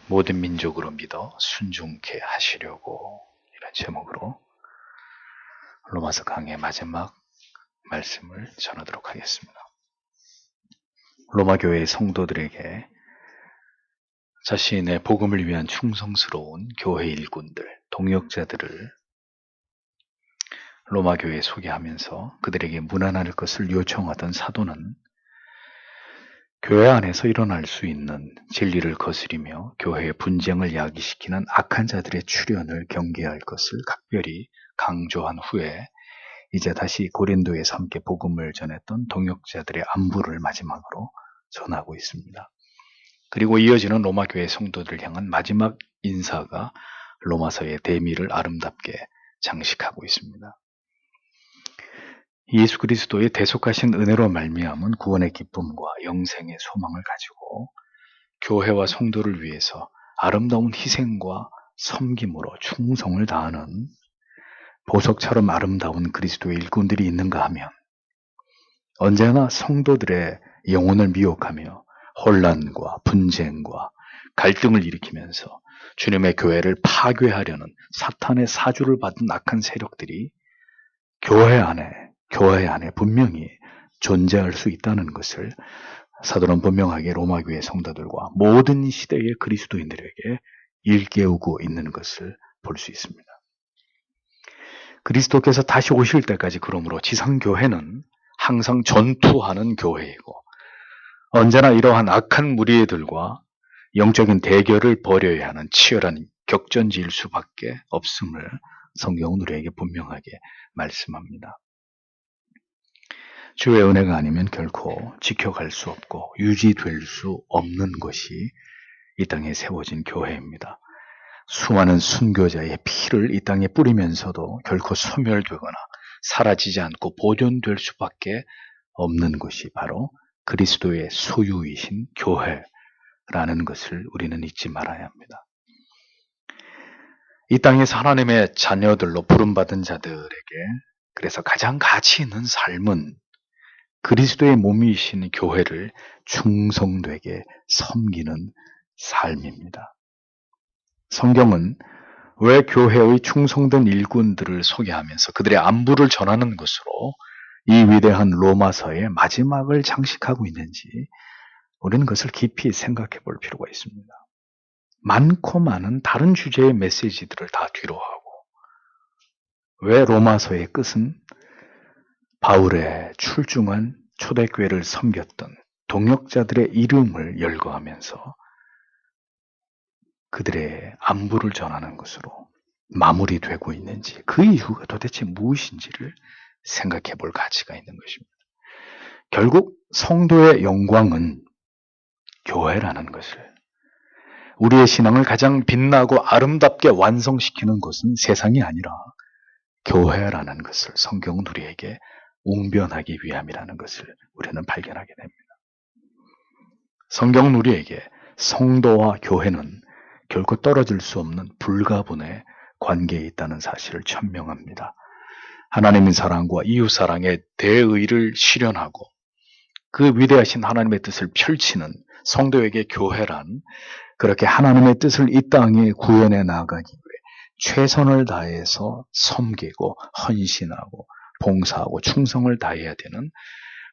모든 민족으로 믿어 순종케 하시려고, 이런 제목으로 로마서 강의 마지막 말씀을 전하도록 하겠습니다. 로마 교회의 성도들에게 자신의 복음을 위한 충성스러운 교회 일꾼들, 동역자들을 로마 교회에 소개하면서 그들에게 문안할 것을 요청하던 사도는 교회 안에서 일어날 수 있는 진리를 거스리며 교회의 분쟁을 야기시키는 악한 자들의 출현을 경계할 것을 각별히 강조한 후에 이제 다시 고린도에서 함께 복음을 전했던 동역자들의 안부를 마지막으로 전하고 있습니다. 그리고 이어지는 로마 교회 성도들을 향한 마지막 인사가 로마서의 대미를 아름답게 장식하고 있습니다. 예수 그리스도의 대속하신 은혜로 말미암은 구원의 기쁨과 영생의 소망을 가지고 교회와 성도를 위해서 아름다운 희생과 섬김으로 충성을 다하는 보석처럼 아름다운 그리스도의 일꾼들이 있는가 하면 언제나 성도들의 영혼을 미혹하며 혼란과 분쟁과 갈등을 일으키면서 주님의 교회를 파괴하려는 사탄의 사주를 받은 악한 세력들이 교회 안에 분명히 존재할 수 있다는 것을 사도는 분명하게 로마 교회 성도들과 모든 시대의 그리스도인들에게 일깨우고 있는 것을 볼 수 있습니다. 그리스도께서 다시 오실 때까지 그러므로 지상교회는 항상 전투하는 교회이고 언제나 이러한 악한 무리들과 영적인 대결을 벌여야 하는 치열한 격전지일 수밖에 없음을 성경은 우리에게 분명하게 말씀합니다. 주의 은혜가 아니면 결코 지켜갈 수 없고 유지될 수 없는 것이 이 땅에 세워진 교회입니다. 수많은 순교자의 피를 이 땅에 뿌리면서도 결코 소멸되거나 사라지지 않고 보존될 수밖에 없는 것이 바로 그리스도의 소유이신 교회라는 것을 우리는 잊지 말아야 합니다. 이 땅에서 하나님의 자녀들로 부름받은 자들에게 그래서 가장 가치 있는 삶은 그리스도의 몸이신 교회를 충성되게 섬기는 삶입니다. 성경은 왜 교회의 충성된 일꾼들을 소개하면서 그들의 안부를 전하는 것으로 이 위대한 로마서의 마지막을 장식하고 있는지 우리는 그것을 깊이 생각해 볼 필요가 있습니다. 많고 많은 다른 주제의 메시지들을 다 뒤로하고 왜 로마서의 끝은 바울의 출중한 초대교회를 섬겼던 동역자들의 이름을 열거하면서 그들의 안부를 전하는 것으로 마무리되고 있는지 그 이유가 도대체 무엇인지를 생각해 볼 가치가 있는 것입니다. 결국 성도의 영광은 교회라는 것을 우리의 신앙을 가장 빛나고 아름답게 완성시키는 것은 세상이 아니라 교회라는 것을 성경은 우리에게 웅변하기 위함이라는 것을 우리는 발견하게 됩니다. 성경은 우리에게 성도와 교회는 결코 떨어질 수 없는 불가분의 관계에 있다는 사실을 천명합니다. 하나님의 사랑과 이웃 사랑의 대의를 실현하고 그 위대하신 하나님의 뜻을 펼치는 성도에게 교회란 그렇게 하나님의 뜻을 이 땅에 구현해 나가기 위해 최선을 다해서 섬기고 헌신하고 봉사하고 충성을 다해야 되는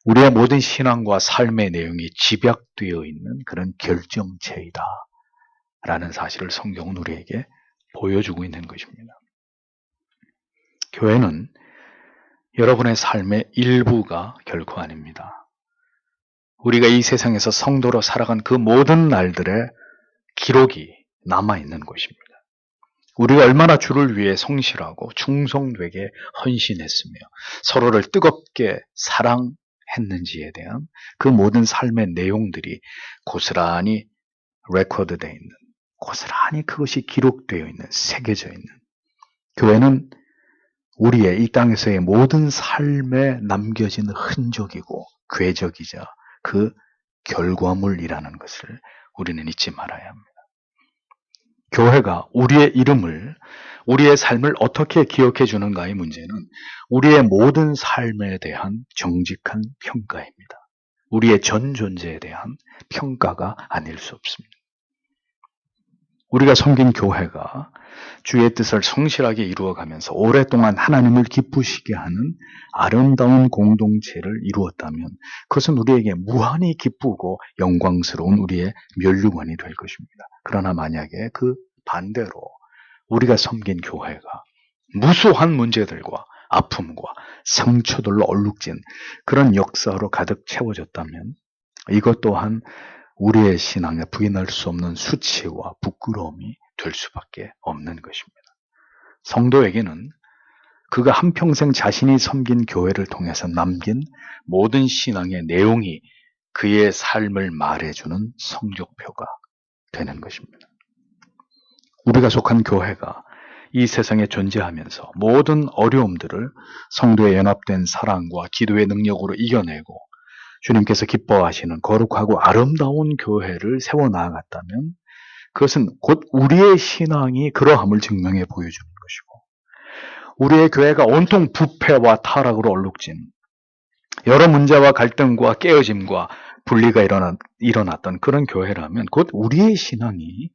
우리의 모든 신앙과 삶의 내용이 집약되어 있는 그런 결정체이다 라는 사실을 성경은 우리에게 보여주고 있는 것입니다. 교회는 여러분의 삶의 일부가 결코 아닙니다. 우리가 이 세상에서 성도로 살아간 그 모든 날들의 기록이 남아있는 곳입니다. 우리가 얼마나 주를 위해 성실하고 충성되게 헌신했으며 서로를 뜨겁게 사랑했는지에 대한 그 모든 삶의 내용들이 고스란히 레코드되어 있는, 고스란히 그것이 기록되어 있는, 새겨져 있는 교회는 우리의 이 땅에서의 모든 삶에 남겨진 흔적이고 궤적이자 그 결과물이라는 것을 우리는 잊지 말아야 합니다. 교회가 우리의 이름을, 우리의 삶을 어떻게 기억해 주는가의 문제는 우리의 모든 삶에 대한 정직한 평가입니다. 우리의 전 존재에 대한 평가가 아닐 수 없습니다. 우리가 섬긴 교회가 주의 뜻을 성실하게 이루어가면서 오랫동안 하나님을 기쁘시게 하는 아름다운 공동체를 이루었다면 그것은 우리에게 무한히 기쁘고 영광스러운 우리의 면류관이 될 것입니다. 그러나 만약에 그 반대로 우리가 섬긴 교회가 무수한 문제들과 아픔과 상처들로 얼룩진 그런 역사로 가득 채워졌다면 이것 또한 우리의 신앙에 부인할 수 없는 수치와 부끄러움이 될 수밖에 없는 것입니다. 성도에게는 그가 한평생 자신이 섬긴 교회를 통해서 남긴 모든 신앙의 내용이 그의 삶을 말해주는 성적표가 되는 것입니다. 우리가 속한 교회가 이 세상에 존재하면서 모든 어려움들을 성도의 연합된 사랑과 기도의 능력으로 이겨내고 주님께서 기뻐하시는 거룩하고 아름다운 교회를 세워나갔다면 그것은 곧 우리의 신앙이 그러함을 증명해 보여주는 것이고 우리의 교회가 온통 부패와 타락으로 얼룩진 여러 문제와 갈등과 깨어짐과 분리가 일어났던 그런 교회라면 곧 우리의 신앙이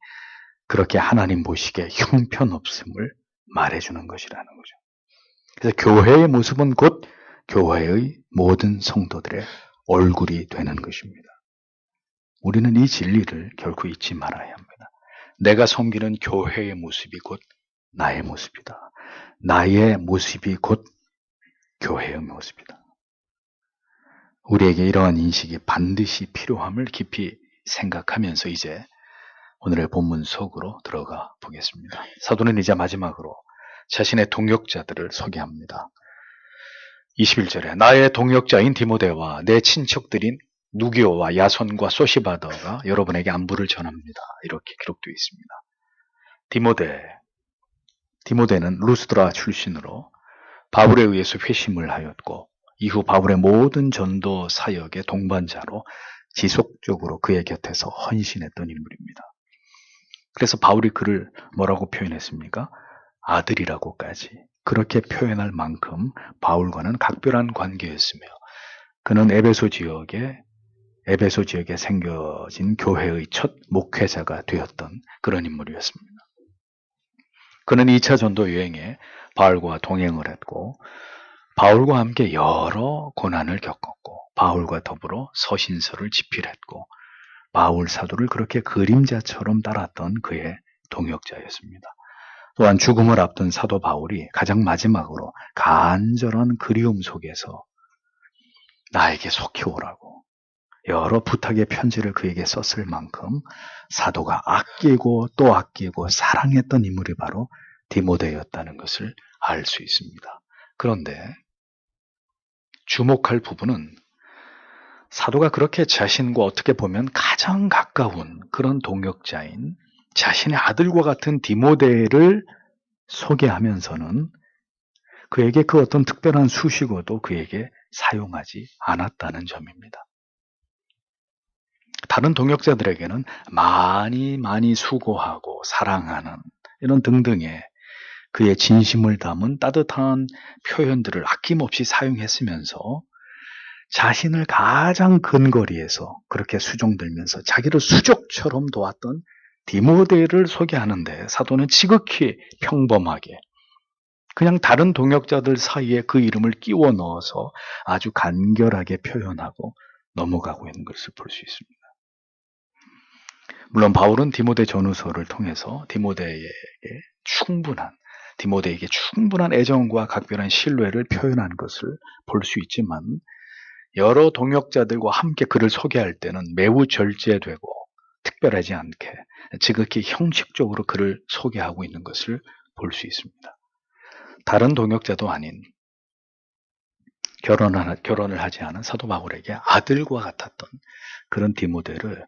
그렇게 하나님 보시기에 형편없음을 말해주는 것이라는 거죠. 그래서 교회의 모습은 곧 교회의 모든 성도들의 얼굴이 되는 것입니다. 우리는 이 진리를 결코 잊지 말아야 합니다. 내가 섬기는 교회의 모습이 곧 나의 모습이다. 나의 모습이 곧 교회의 모습이다. 우리에게 이러한 인식이 반드시 필요함을 깊이 생각하면서 이제 오늘의 본문 속으로 들어가 보겠습니다. 사도는 이제 마지막으로 자신의 동역자들을 소개합니다. 21절에 나의 동역자인 디모데와 내 친척들인 누기오와 야손과 소시바더가 여러분에게 안부를 전합니다. 이렇게 기록되어 있습니다. 디모데는 루스드라 출신으로 바울에 의해서 회심을 하였고 이후 바울의 모든 전도 사역의 동반자로 지속적으로 그의 곁에서 헌신했던 인물입니다. 그래서 바울이 그를 뭐라고 표현했습니까? 아들이라고까지 그렇게 표현할 만큼 바울과는 각별한 관계였으며 그는 에베소 지역에 생겨진 교회의 첫 목회자가 되었던 그런 인물이었습니다. 그는 2차 전도 여행에 바울과 동행을 했고 바울과 함께 여러 고난을 겪었고 바울과 더불어 서신서를 집필했고 바울 사도를 그렇게 그림자처럼 따랐던 그의 동역자였습니다. 또한 죽음을 앞둔 사도 바울이 가장 마지막으로 간절한 그리움 속에서 나에게 속히 오라고 여러 부탁의 편지를 그에게 썼을 만큼 사도가 아끼고 또 아끼고 사랑했던 인물이 바로 디모데였다는 것을 알 수 있습니다. 그런데 주목할 부분은 사도가 그렇게 자신과 어떻게 보면 가장 가까운 그런 동역자인 자신의 아들과 같은 디모데를 소개하면서는 그에게 그 어떤 특별한 수식어도 그에게 사용하지 않았다는 점입니다. 다른 동역자들에게는 많이 수고하고 사랑하는 이런 등등의 그의 진심을 담은 따뜻한 표현들을 아낌없이 사용했으면서 자신을 가장 근거리에서 그렇게 수종들면서 자기를 수족처럼 도왔던 디모데를 소개하는데 사도는 지극히 평범하게 그냥 다른 동역자들 사이에 그 이름을 끼워 넣어서 아주 간결하게 표현하고 넘어가고 있는 것을 볼 수 있습니다. 물론 바울은 디모데 전후서를 통해서 디모데에게 충분한 애정과 각별한 신뢰를 표현한 것을 볼 수 있지만 여러 동역자들과 함께 그를 소개할 때는 매우 절제되고 특별하지 않게 지극히 형식적으로 그를 소개하고 있는 것을 볼 수 있습니다. 다른 동역자도 아닌 결혼을 하지 않은 사도 바울에게 아들과 같았던 그런 디모데를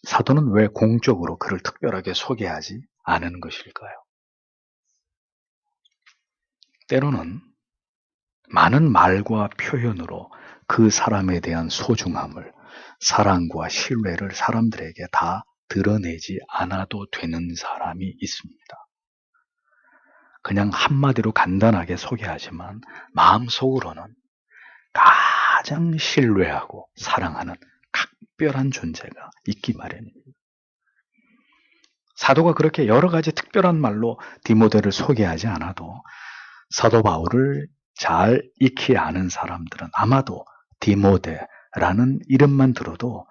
사도는 왜 공적으로 그를 특별하게 소개하지 않은 것일까요? 때로는 많은 말과 표현으로 그 사람에 대한 소중함을, 사랑과 신뢰를 사람들에게 다 드러내지 않아도 되는 사람이 있습니다. 그냥 한마디로 간단하게 소개하지만 마음속으로는 가장 신뢰하고 사랑하는 각별한 존재가 있기 마련입니다. 사도가 그렇게 여러 가지 특별한 말로 디모데를 소개하지 않아도 사도 바울을 잘 익히 아는 사람들은 아마도 디모데라는 이름만 들어도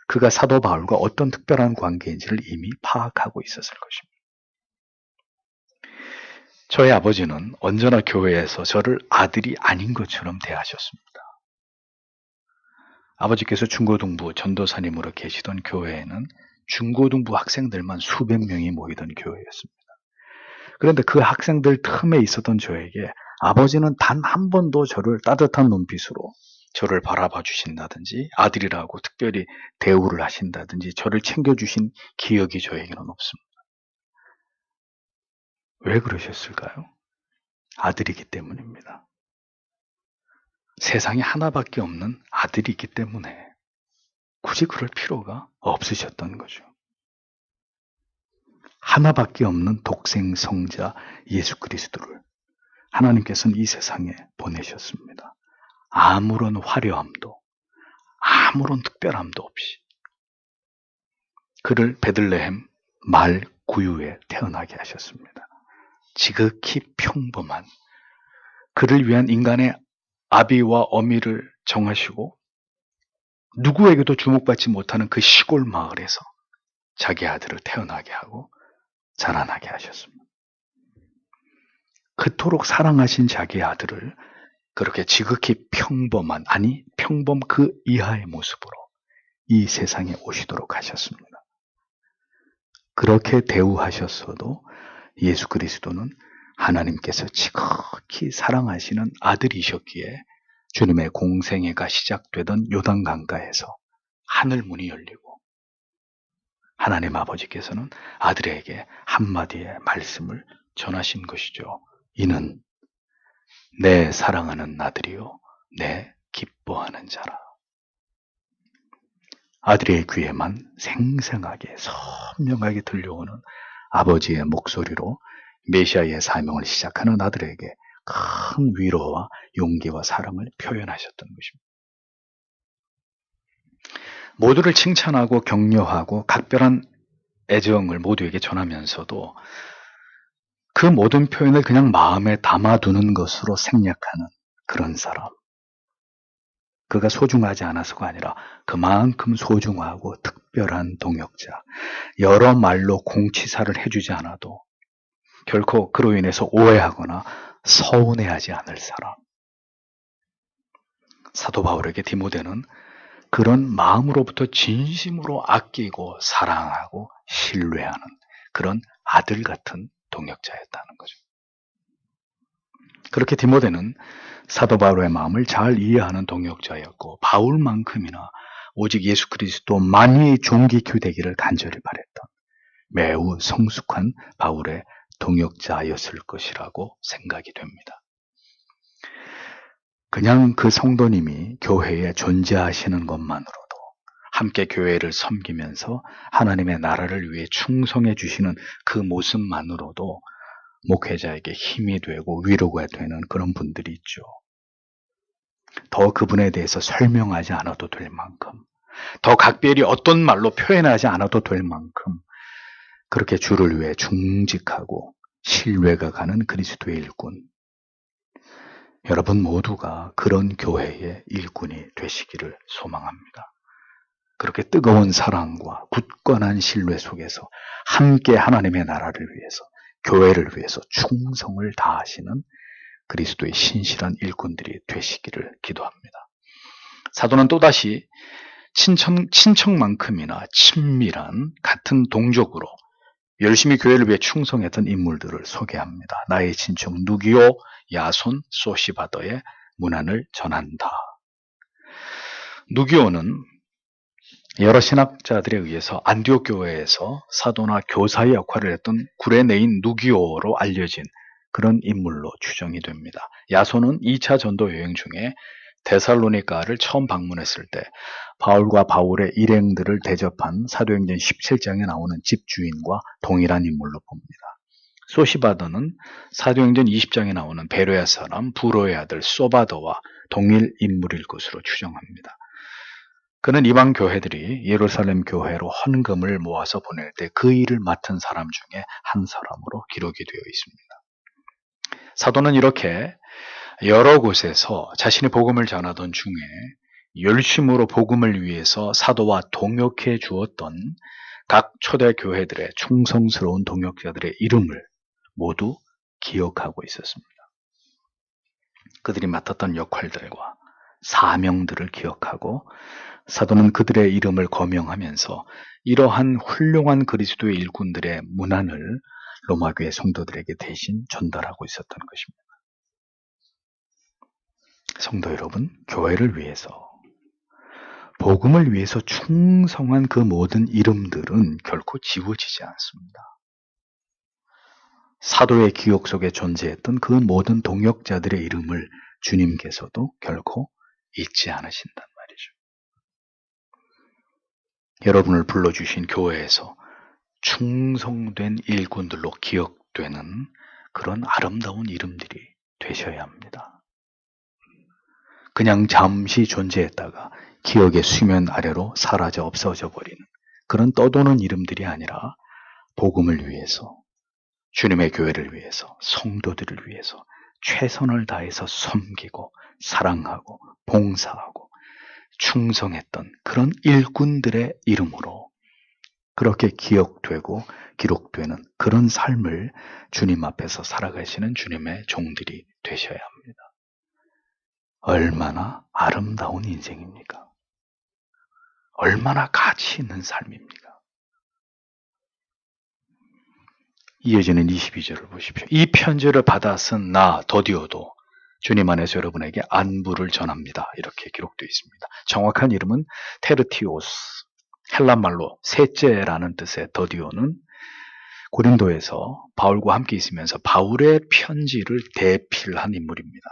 그가 사도 바울과 어떤 특별한 관계인지를 이미 파악하고 있었을 것입니다. 저희 아버지는 언제나 교회에서 저를 아들이 아닌 것처럼 대하셨습니다. 아버지께서 중고등부 전도사님으로 계시던 교회에는 중고등부 학생들만 수백 명이 모이던 교회였습니다. 그런데 그 학생들 틈에 있었던 저에게 아버지는 단 한 번도 저를 따뜻한 눈빛으로 저를 바라봐 주신다든지 아들이라고 특별히 대우를 하신다든지 저를 챙겨주신 기억이 저에게는 없습니다. 왜 그러셨을까요? 아들이기 때문입니다. 세상에 하나밖에 없는 아들이기 때문에 굳이 그럴 필요가 없으셨던 거죠. 하나밖에 없는 독생 성자 예수 그리스도를 하나님께서는 이 세상에 보내셨습니다. 아무런 화려함도 아무런 특별함도 없이 그를 베들레헴 말 구유에 태어나게 하셨습니다. 지극히 평범한 그를 위한 인간의 아비와 어미를 정하시고 누구에게도 주목받지 못하는 그 시골 마을에서 자기 아들을 태어나게 하고 자라나게 하셨습니다. 그토록 사랑하신 자기 아들을 그렇게 지극히 평범한, 아니 평범 그 이하의 모습으로 이 세상에 오시도록 하셨습니다. 그렇게 대우하셨어도 예수 그리스도는 하나님께서 지극히 사랑하시는 아들이셨기에 주님의 공생애가 시작되던 요단강가에서 하늘문이 열리고 하나님 아버지께서는 아들에게 한마디의 말씀을 전하신 것이죠. 이는 내 사랑하는 아들이요 내 기뻐하는 자라. 아들의 귀에만 생생하게 선명하게 들려오는 아버지의 목소리로 메시아의 사명을 시작하는 아들에게 큰 위로와 용기와 사랑을 표현하셨던 것입니다. 모두를 칭찬하고 격려하고 각별한 애정을 모두에게 전하면서도 그 모든 표현을 그냥 마음에 담아두는 것으로 생략하는 그런 사람. 그가 소중하지 않아서가 아니라 그만큼 소중하고 특별한 동역자. 여러 말로 공치사를 해주지 않아도 결코 그로 인해서 오해하거나 서운해하지 않을 사람. 사도 바울에게 디모데는 그런 마음으로부터 진심으로 아끼고 사랑하고 신뢰하는 그런 아들 같은 동역자였다는 거죠. 그렇게 디모데는 사도 바울의 마음을 잘 이해하는 동역자였고 바울만큼이나 오직 예수 그리스도만이 존귀케 되기를 간절히 바랬던 매우 성숙한 바울의 동역자였을 것이라고 생각이 됩니다. 그냥 그 성도님이 교회에 존재하시는 것만으로도 함께 교회를 섬기면서 하나님의 나라를 위해 충성해 주시는 그 모습만으로도 목회자에게 힘이 되고 위로가 되는 그런 분들이 있죠. 더 그분에 대해서 설명하지 않아도 될 만큼, 더 각별히 어떤 말로 표현하지 않아도 될 만큼 그렇게 주를 위해 중직하고 신뢰가 가는 그리스도의 일꾼. 여러분 모두가 그런 교회의 일꾼이 되시기를 소망합니다. 그렇게 뜨거운 사랑과 굳건한 신뢰 속에서 함께 하나님의 나라를 위해서, 교회를 위해서 충성을 다하시는 그리스도의 신실한 일꾼들이 되시기를 기도합니다. 사도는 또다시 친척만큼이나 친밀한 같은 동족으로 열심히 교회를 위해 충성했던 인물들을 소개합니다. 나의 친척 누기오, 야손, 소시바더의 문안을 전한다. 누기오는 여러 신학자들에 의해서 안디옥 교회에서 사도나 교사의 역할을 했던 구레네인 누기오로 알려진 그런 인물로 추정이 됩니다. 야손은 2차 전도 여행 중에 데살로니가를 처음 방문했을 때 바울과 바울의 일행들을 대접한 사도행전 17장에 나오는 집주인과 동일한 인물로 봅니다. 소시바더는 사도행전 20장에 나오는 베레아 사람 부로의 아들 소바더와 동일 인물일 것으로 추정합니다. 그는 이방 교회들이 예루살렘 교회로 헌금을 모아서 보낼 때 그 일을 맡은 사람 중에 한 사람으로 기록이 되어 있습니다. 사도는 이렇게 여러 곳에서 자신이 복음을 전하던 중에 열심으로 복음을 위해서 사도와 동역해 주었던 각 초대 교회들의 충성스러운 동역자들의 이름을 모두 기억하고 있었습니다. 그들이 맡았던 역할들과 사명들을 기억하고 사도는 그들의 이름을 거명하면서 이러한 훌륭한 그리스도의 일꾼들의 문안을 로마교회 성도들에게 대신 전달하고 있었던 것입니다. 성도 여러분, 교회를 위해서, 복음을 위해서 충성한 그 모든 이름들은 결코 지워지지 않습니다. 사도의 기억 속에 존재했던 그 모든 동역자들의 이름을 주님께서도 결코 잊지 않으신단 말이죠. 여러분을 불러주신 교회에서 충성된 일꾼들로 기억되는 그런 아름다운 이름들이 되셔야 합니다. 그냥 잠시 존재했다가 기억의 수면 아래로 사라져 없어져 버리는 그런 떠도는 이름들이 아니라 복음을 위해서, 주님의 교회를 위해서, 성도들을 위해서 최선을 다해서 섬기고 사랑하고 봉사하고 충성했던 그런 일꾼들의 이름으로 그렇게 기억되고 기록되는 그런 삶을 주님 앞에서 살아가시는 주님의 종들이 되셔야 합니다. 얼마나 아름다운 인생입니까? 얼마나 가치 있는 삶입니까? 이어지는 22절을 보십시오. 이 편지를 받아 쓴 나 더디오도 주님 안에서 여러분에게 안부를 전합니다. 이렇게 기록되어 있습니다. 정확한 이름은 테르티오스, 헬란말로 셋째라는 뜻의 더디오는 고린도에서 바울과 함께 있으면서 바울의 편지를 대필한 인물입니다.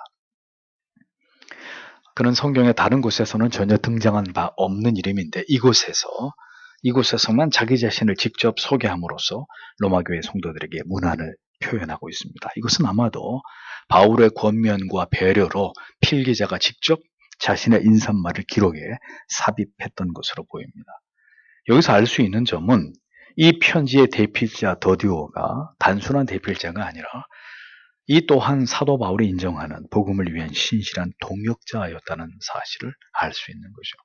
그는 성경의 다른 곳에서는 전혀 등장한 바 없는 이름인데 이곳에서만 자기 자신을 직접 소개함으로써 로마교회 성도들에게 문안을 표현하고 있습니다. 이것은 아마도 바울의 권면과 배려로 필기자가 직접 자신의 인사말을 기록에 삽입했던 것으로 보입니다. 여기서 알 수 있는 점은 이 편지의 대필자 더디오가 단순한 대필자가 아니라 이 또한 사도 바울이 인정하는 복음을 위한 신실한 동역자였다는 사실을 알 수 있는 거죠.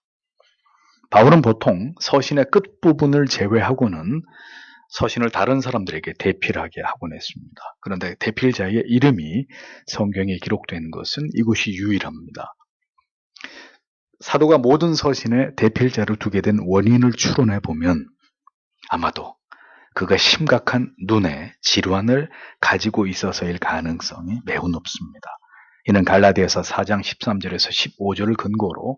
바울은 보통 서신의 끝부분을 제외하고는 서신을 다른 사람들에게 대필하게 하곤 했습니다. 그런데 대필자의 이름이 성경에 기록된 것은 이곳이 유일합니다. 사도가 모든 서신에 대필자를 두게 된 원인을 추론해 보면 아마도 그가 심각한 눈의 질환을 가지고 있어서일 가능성이 매우 높습니다. 이는 갈라디아서 4장 13절에서 15절을 근거로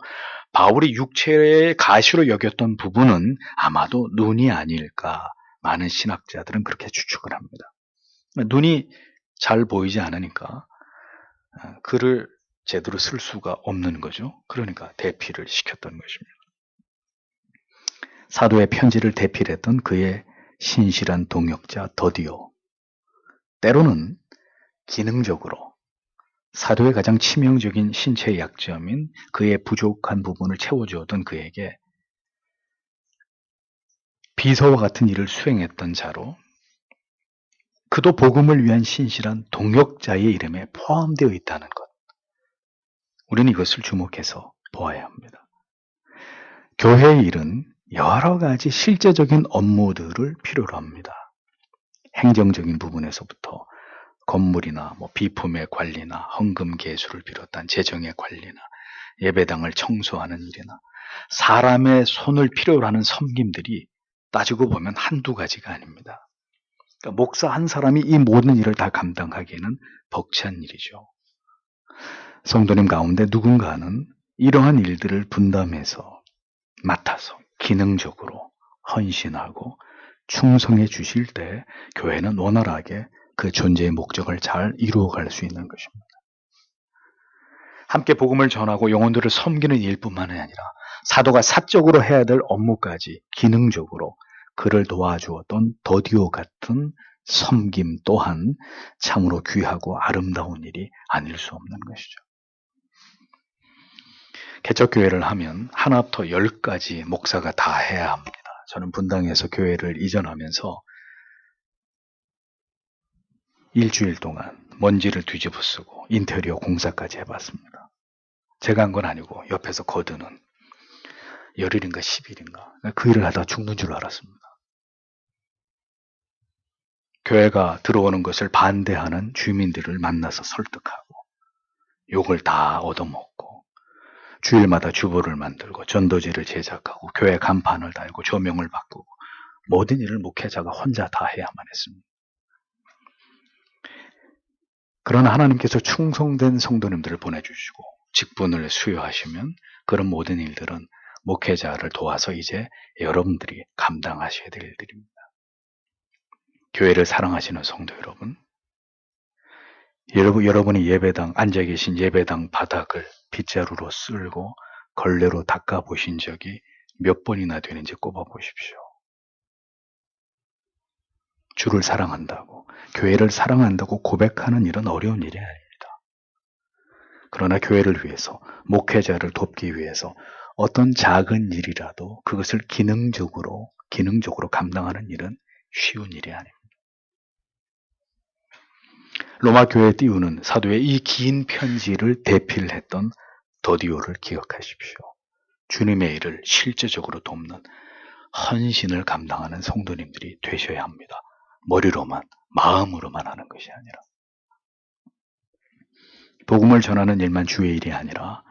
바울이 육체의 가시로 여겼던 부분은 아마도 눈이 아닐까 많은 신학자들은 그렇게 추측을 합니다. 눈이 잘 보이지 않으니까 글을 제대로 쓸 수가 없는 거죠. 그러니까 대필을 시켰던 것입니다. 사도의 편지를 대필했던 그의 신실한 동역자 더디오. 때로는 기능적으로 사도의 가장 치명적인 신체 약점인 그의 부족한 부분을 채워주었던 그에게 비서와 같은 일을 수행했던 자로 그도 복음을 위한 신실한 동역자의 이름에 포함되어 있다는 것. 우리는 이것을 주목해서 보아야 합니다. 교회의 일은 여러 가지 실제적인 업무들을 필요로 합니다. 행정적인 부분에서부터 건물이나 비품의 관리나 헌금 계수를 비롯한 재정의 관리나 예배당을 청소하는 일이나 사람의 손을 필요로 하는 섬김들이 따지고 보면 한두 가지가 아닙니다. 그러니까 목사 한 사람이 이 모든 일을 다 감당하기에는 벅찬 일이죠. 성도님 가운데 누군가는 이러한 일들을 분담해서 맡아서 기능적으로 헌신하고 충성해 주실 때 교회는 원활하게 그 존재의 목적을 잘 이루어갈 수 있는 것입니다. 함께 복음을 전하고 영혼들을 섬기는 일뿐만 아니라 사도가 사적으로 해야 될 업무까지 기능적으로 그를 도와주었던 더디오 같은 섬김 또한 참으로 귀하고 아름다운 일이 아닐 수 없는 것이죠. 개척교회를 하면 하나부터 10까지 목사가 다 해야 합니다. 저는 분당에서 교회를 이전하면서 일주일 동안 먼지를 뒤집어 쓰고 인테리어 공사까지 해봤습니다. 제가 한 건 아니고 옆에서 거드는 열일인가 10일인가 그 일을 하다 죽는 줄 알았습니다. 교회가 들어오는 것을 반대하는 주민들을 만나서 설득하고 욕을 다 얻어먹고 주일마다 주보를 만들고 전도지를 제작하고 교회 간판을 달고 조명을 바꾸고 모든 일을 목회자가 혼자 다 해야만 했습니다. 그러나 하나님께서 충성된 성도님들을 보내주시고 직분을 수여하시면 그런 모든 일들은 목회자를 도와서 이제 여러분들이 감당하셔야 될 일들입니다. 교회를 사랑하시는 성도 여러분, 여러분이 예배당, 앉아 계신 예배당 바닥을 빗자루로 쓸고 걸레로 닦아 보신 적이 몇 번이나 되는지 꼽아 보십시오. 주를 사랑한다고, 교회를 사랑한다고 고백하는 일은 어려운 일이 아닙니다. 그러나 교회를 위해서, 목회자를 돕기 위해서 어떤 작은 일이라도 그것을 기능적으로 감당하는 일은 쉬운 일이 아닙니다. 로마 교회에 띄우는 사도의 이 긴 편지를 대필했던 더디오를 기억하십시오. 주님의 일을 실제적으로 돕는 헌신을 감당하는 성도님들이 되셔야 합니다. 머리로만, 마음으로만 하는 것이 아니라. 복음을 전하는 일만 주의 일이 아니라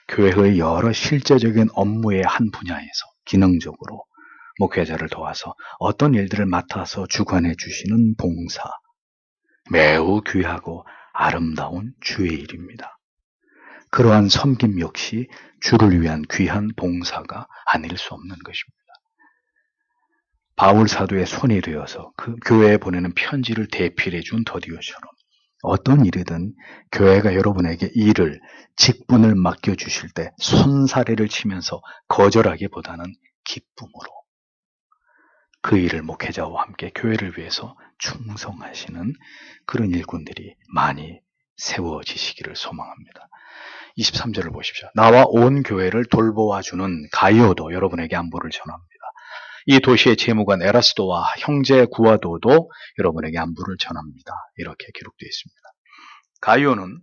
교회의 여러 실제적인 업무의 한 분야에서 기능적으로 목회자를 도와서 어떤 일들을 맡아서 주관해 주시는 봉사, 매우 귀하고 아름다운 주의 일입니다. 그러한 섬김 역시 주를 위한 귀한 봉사가 아닐 수 없는 것입니다. 바울 사도의 손이 되어서 그 교회에 보내는 편지를 대필해 준 더디오처럼 어떤 일이든 교회가 여러분에게 일을, 직분을 맡겨주실 때 손사래를 치면서 거절하기보다는 기쁨으로 그 일을 목회자와 함께 교회를 위해서 충성하시는 그런 일꾼들이 많이 세워지시기를 소망합니다. 23절을 보십시오. 나와 온 교회를 돌보아주는 가이오도 여러분에게 안부를 전합니다. 이 도시의 재무관 에라스도와 형제 구아도도 여러분에게 안부를 전합니다. 이렇게 기록되어 있습니다. 가이오는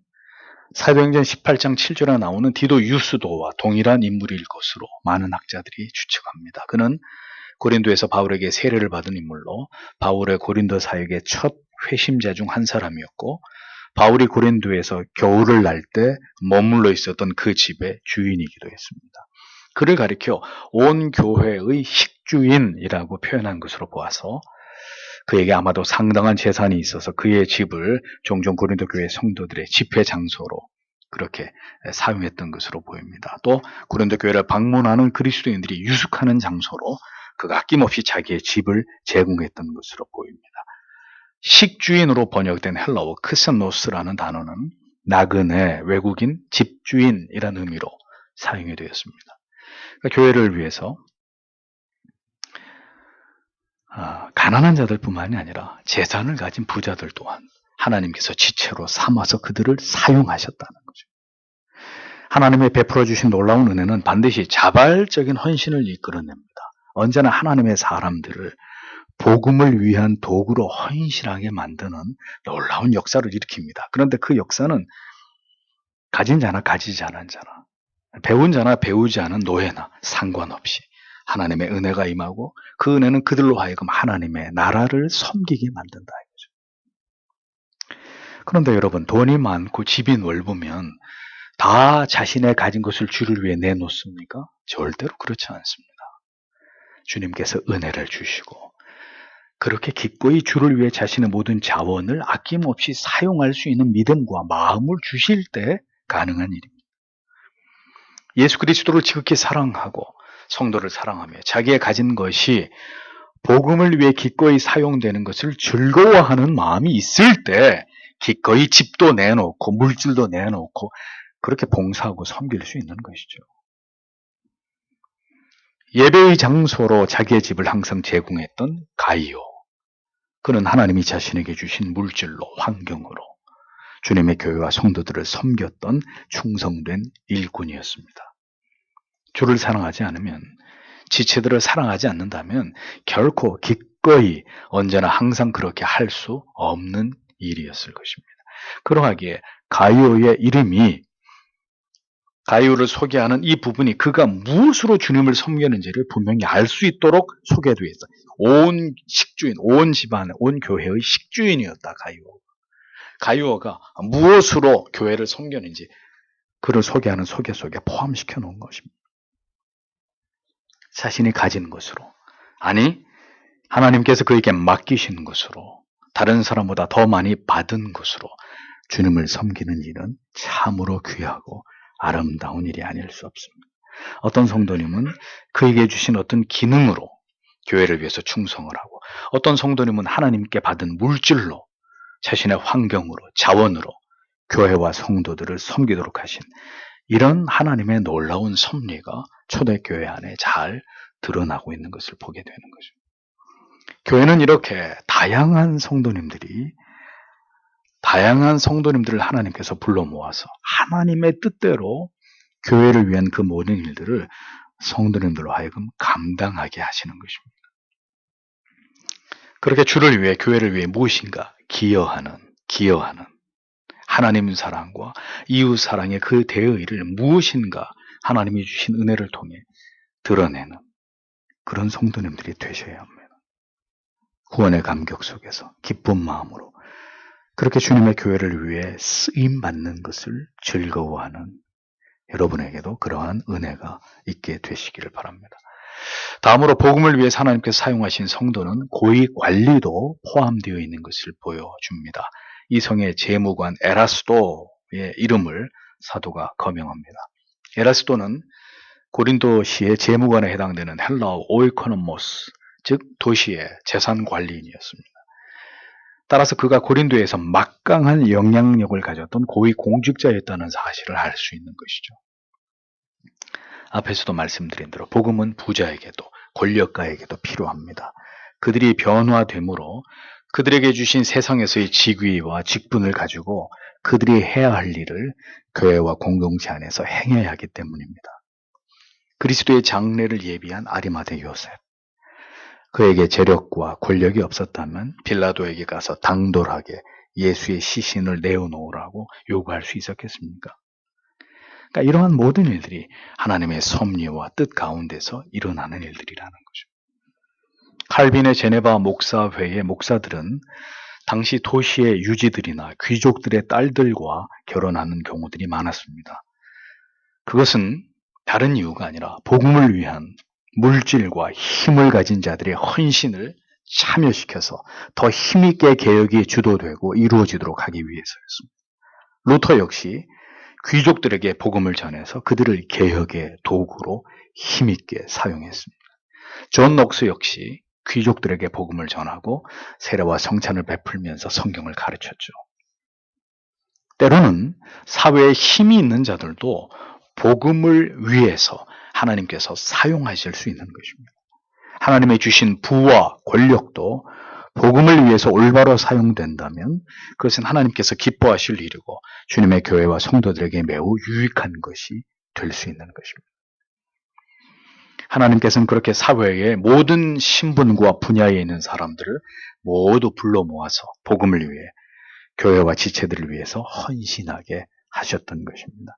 사도행전 18장 7절에 나오는 디도 유스도와 동일한 인물일 것으로 많은 학자들이 추측합니다. 그는 고린도에서 바울에게 세례를 받은 인물로 바울의 고린도 사역의 첫 회심자 중 한 사람이었고 바울이 고린도에서 겨울을 날 때 머물러 있었던 그 집의 주인이기도 했습니다. 그를 가리켜 온 교회의 식주인이라고 표현한 것으로 보아서 그에게 아마도 상당한 재산이 있어서 그의 집을 종종 고린도 교회 성도들의 집회 장소로 그렇게 사용했던 것으로 보입니다. 또 고린도 교회를 방문하는 그리스도인들이 유숙하는 장소로 그가 아낌없이 자기의 집을 제공했던 것으로 보입니다. 식주인으로 번역된 헬라어 크스노스라는 단어는 나그네, 외국인, 집주인이라는 의미로 사용이 되었습니다. 그러니까 교회를 위해서 가난한 자들뿐만이 아니라 재산을 가진 부자들 또한 하나님께서 지체로 삼아서 그들을 사용하셨다는 거죠. 하나님의 베풀어 주신 놀라운 은혜는 반드시 자발적인 헌신을 이끌어냅니다. 언제나 하나님의 사람들을 복음을 위한 도구로 헌신하게 만드는 놀라운 역사를 일으킵니다. 그런데 그 역사는 가진 자나 가지지 않은 자나 배운 자나 배우지 않은 노예나 상관없이 하나님의 은혜가 임하고 그 은혜는 그들로 하여금 하나님의 나라를 섬기게 만든다 이거죠. 그런데 여러분 돈이 많고 집이 넓으면 다 자신의 가진 것을 주를 위해 내놓습니까? 절대로 그렇지 않습니다. 주님께서 은혜를 주시고 그렇게 기꺼이 주를 위해 자신의 모든 자원을 아낌없이 사용할 수 있는 믿음과 마음을 주실 때 가능한 일입니다. 예수 그리스도를 지극히 사랑하고 성도를 사랑하며 자기의 가진 것이 복음을 위해 기꺼이 사용되는 것을 즐거워하는 마음이 있을 때 기꺼이 집도 내놓고 물질도 내놓고 그렇게 봉사하고 섬길 수 있는 것이죠. 예배의 장소로 자기의 집을 항상 제공했던 가이오. 그는 하나님이 자신에게 주신 물질로 환경으로 주님의 교회와 성도들을 섬겼던 충성된 일꾼이었습니다. 주를 사랑하지 않으면, 지체들을 사랑하지 않는다면 결코 기꺼이 언제나 항상 그렇게 할 수 없는 일이었을 것입니다. 그러하기에 가이오의 이름이, 가이오를 소개하는 이 부분이 그가 무엇으로 주님을 섬기는지를 분명히 알 수 있도록 소개되어 있어요. 온 식주인, 온 집안, 온 교회의 식주인이었다. 가이오가 무엇으로 교회를 섬겼는지 그를 소개하는 소개 속에 포함시켜 놓은 것입니다. 자신이 가진 것으로, 아니 하나님께서 그에게 맡기신 것으로, 다른 사람보다 더 많이 받은 것으로 주님을 섬기는 일은 참으로 귀하고 아름다운 일이 아닐 수 없습니다. 어떤 성도님은 그에게 주신 어떤 기능으로 교회를 위해서 충성을 하고, 어떤 성도님은 하나님께 받은 물질로, 자신의 환경으로, 자원으로 교회와 성도들을 섬기도록 하신 이런 하나님의 놀라운 섭리가 초대교회 안에 잘 드러나고 있는 것을 보게 되는 거죠. 교회는 이렇게 다양한 성도님들을 하나님께서 불러 모아서 하나님의 뜻대로 교회를 위한 그 모든 일들을 성도님들로 하여금 감당하게 하시는 것입니다. 그렇게 주를 위해, 교회를 위해 무엇인가 기여하는 하나님 사랑과 이웃 사랑의 그 대의를 무엇인가 하나님이 주신 은혜를 통해 드러내는 그런 성도님들이 되셔야 합니다. 구원의 감격 속에서 기쁜 마음으로 그렇게 주님의 교회를 위해 쓰임받는 것을 즐거워하는 여러분에게도 그러한 은혜가 있게 되시기를 바랍니다. 다음으로 복음을 위해 하나님께서 사용하신 성도는 고위 관리도 포함되어 있는 것을 보여줍니다. 이 성의 재무관 에라스도의 이름을 사도가 거명합니다. 에라스도는 고린도시의 재무관에 해당되는 헬라어 오이코노모스, 즉 도시의 재산 관리인이었습니다. 따라서 그가 고린도에서 막강한 영향력을 가졌던 고위 공직자였다는 사실을 알 수 있는 것이죠. 앞에서도 말씀드린 대로 복음은 부자에게도 권력가에게도 필요합니다. 그들이 변화됨으로 그들에게 주신 세상에서의 직위와 직분을 가지고 그들이 해야 할 일을 교회와 공동체 안에서 행해야 하기 때문입니다. 그리스도의 장례를 예비한 아리마대 요셉, 그에게 재력과 권력이 없었다면 빌라도에게 가서 당돌하게 예수의 시신을 내어놓으라고 요구할 수 있었겠습니까? 그러니까 이러한 모든 일들이 하나님의 섭리와 뜻 가운데서 일어나는 일들이라는 거죠. 칼빈의 제네바 목사회의 목사들은 당시 도시의 유지들이나 귀족들의 딸들과 결혼하는 경우들이 많았습니다. 그것은 다른 이유가 아니라 복음을 위한 물질과 힘을 가진 자들의 헌신을 참여시켜서 더 힘있게 개혁이 주도되고 이루어지도록 하기 위해서였습니다. 루터 역시 귀족들에게 복음을 전해서 그들을 개혁의 도구로 힘있게 사용했습니다. 존 녹스 역시 귀족들에게 복음을 전하고 세례와 성찬을 베풀면서 성경을 가르쳤죠. 때로는 사회에 힘이 있는 자들도 복음을 위해서 하나님께서 사용하실 수 있는 것입니다. 하나님의 주신 부와 권력도 복음을 위해서 올바로 사용된다면 그것은 하나님께서 기뻐하실 일이고 주님의 교회와 성도들에게 매우 유익한 것이 될 수 있는 것입니다. 하나님께서는 그렇게 사회의 모든 신분과 분야에 있는 사람들을 모두 불러 모아서 복음을 위해 교회와 지체들을 위해서 헌신하게 하셨던 것입니다.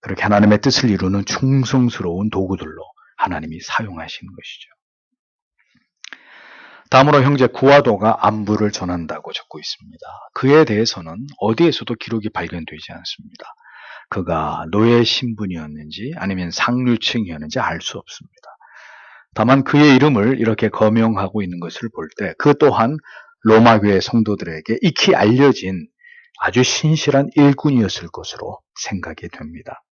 그렇게 하나님의 뜻을 이루는 충성스러운 도구들로 하나님이 사용하신 것이죠. 다음으로 형제 구아도가 안부를 전한다고 적고 있습니다. 그에 대해서는 어디에서도 기록이 발견되지 않습니다. 그가 노예 신분이었는지 아니면 상류층이었는지 알 수 없습니다. 다만 그의 이름을 이렇게 거명하고 있는 것을 볼 때 그 또한 로마교회 성도들에게 익히 알려진 아주 신실한 일꾼이었을 것으로 생각이 됩니다.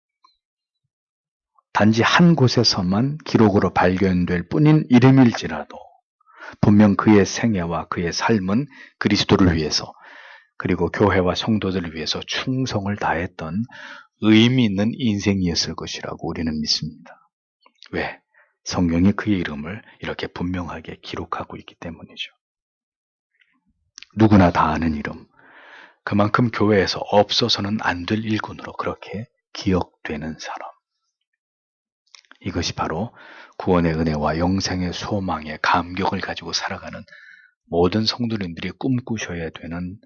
단지 한 곳에서만 기록으로 발견될 뿐인 이름일지라도 분명 그의 생애와 그의 삶은 그리스도를 위해서 그리고 교회와 성도들을 위해서 충성을 다했던 의미 있는 인생이었을 것이라고 우리는 믿습니다. 왜? 성경이 그의 이름을 이렇게 분명하게 기록하고 있기 때문이죠. 누구나 다 아는 이름, 그만큼 교회에서 없어서는 안 될 일꾼으로 그렇게 기억되는 사람. 이것이 바로 구원의 은혜와 영생의 소망의 감격을 가지고 살아가는 모든 성도님들이 꿈꾸셔야 되는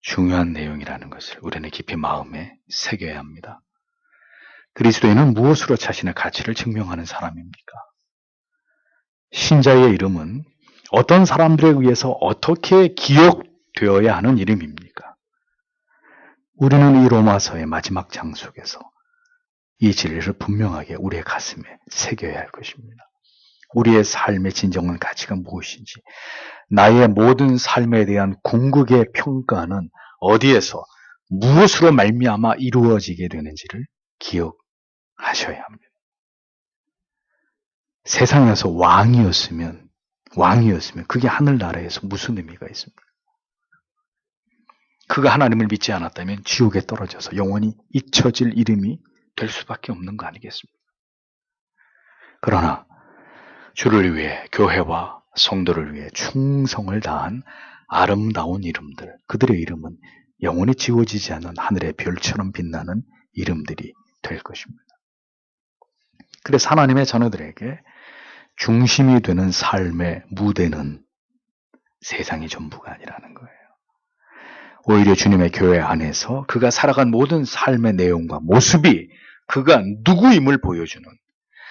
중요한 내용이라는 것을 우리는 깊이 마음에 새겨야 합니다. 그리스도인은 무엇으로 자신의 가치를 증명하는 사람입니까? 신자의 이름은 어떤 사람들에 의해서 어떻게 기억되어야 하는 이름입니까? 우리는 이 로마서의 마지막 장 속에서 이 진리를 분명하게 우리의 가슴에 새겨야 할 것입니다. 우리의 삶의 진정한 가치가 무엇인지, 나의 모든 삶에 대한 궁극의 평가는 어디에서 무엇으로 말미암아 이루어지게 되는지를 기억하셔야 합니다. 세상에서 왕이었으면 그게 하늘나라에서 무슨 의미가 있습니까? 그가 하나님을 믿지 않았다면 지옥에 떨어져서 영원히 잊혀질 이름이 될 수밖에 없는 거 아니겠습니까? 그러나 주를 위해, 교회와 성도를 위해 충성을 다한 아름다운 이름들, 그들의 이름은 영원히 지워지지 않는 하늘의 별처럼 빛나는 이름들이 될 것입니다. 그래서 하나님의 자녀들에게 중심이 되는 삶의 무대는 세상이 전부가 아니라는 거예요. 오히려 주님의 교회 안에서 그가 살아간 모든 삶의 내용과 모습이 그가 누구임을 보여주는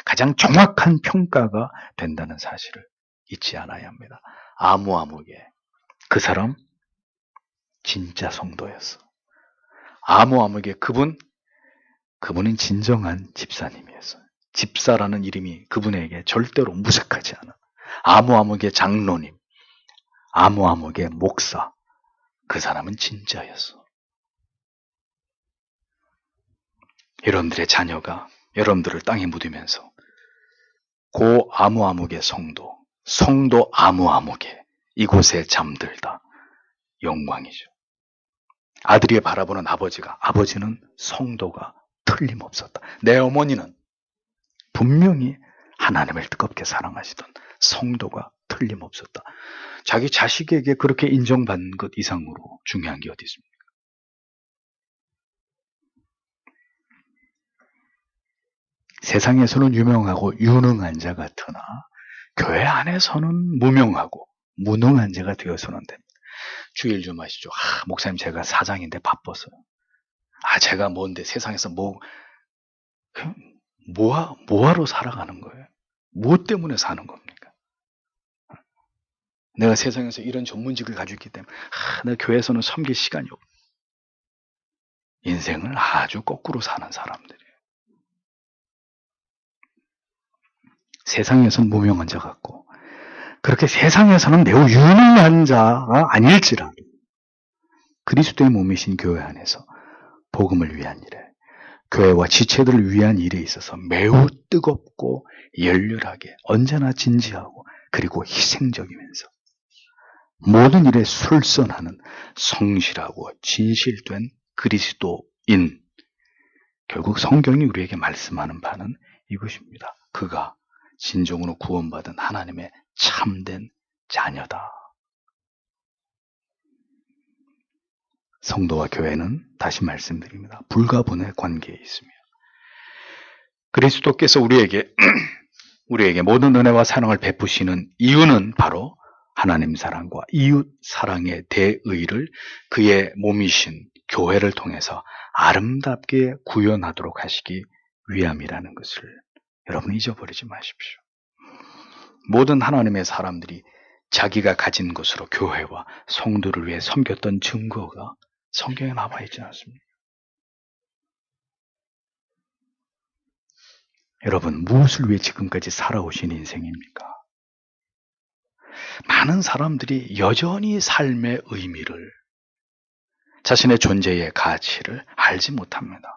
가장 정확한 평가가 된다는 사실을 잊지 않아야 합니다. 아무개 그 사람 진짜 성도였어. 아무개 그분은 진정한 집사님이었어요. 집사라는 이름이 그분에게 절대로 무색하지 않아. 아무개 장로님, 아무개 목사, 그 사람은 진짜였어. 여러분들의 자녀가 여러분들을 땅에 묻으면서 고 아무개 성도 아무개 이곳에 잠들다 영광이죠. 아들이 바라보는 아버지는 성도가 틀림없었다. 내 어머니는 분명히 하나님을 뜨겁게 사랑하시던 성도가 틀림없었다. 자기 자식에게 그렇게 인정받는 것 이상으로 중요한 게 어디 있습니까? 세상에서는 유명하고 유능한 자 같으나 교회 안에서는 무명하고 무능한 자가 되어서는 됩니다. 주일 좀 하시죠. 목사님 제가 사장인데 바빠서요. 제가 뭔데 세상에서 뭐하러 살아가는 거예요? 무엇 때문에 사는 겁니까? 내가 세상에서 이런 전문직을 가지고 있기 때문에 내가 교회에서는 섬길 시간이 없고 인생을 아주 거꾸로 사는 사람들이에요. 세상에서는 무명한 자 같고 그렇게 세상에서는 매우 유능한 자가 아닐지라도 그리스도의 몸이신 교회 안에서 복음을 위한 일에 교회와 지체들을 위한 일에 있어서 매우 뜨겁고 열렬하게 언제나 진지하고 그리고 희생적이면서 모든 일에 술선하는 성실하고 진실된 그리스도인. 결국 성경이 우리에게 말씀하는 바는 이것입니다. 그가 진정으로 구원받은 하나님의 참된 자녀다. 성도와 교회는 다시 말씀드립니다. 불가분의 관계에 있으며 그리스도께서 우리에게 모든 은혜와 사랑을 베푸시는 이유는 바로 하나님 사랑과 이웃 사랑의 대의를 그의 몸이신 교회를 통해서 아름답게 구현하도록 하시기 위함이라는 것을 여러분 잊어버리지 마십시오. 모든 하나님의 사람들이 자기가 가진 것으로 교회와 성도를 위해 섬겼던 증거가 성경에 나와 있지 않습니까? 여러분, 무엇을 위해 지금까지 살아오신 인생입니까? 많은 사람들이 여전히 삶의 의미를, 자신의 존재의 가치를 알지 못합니다.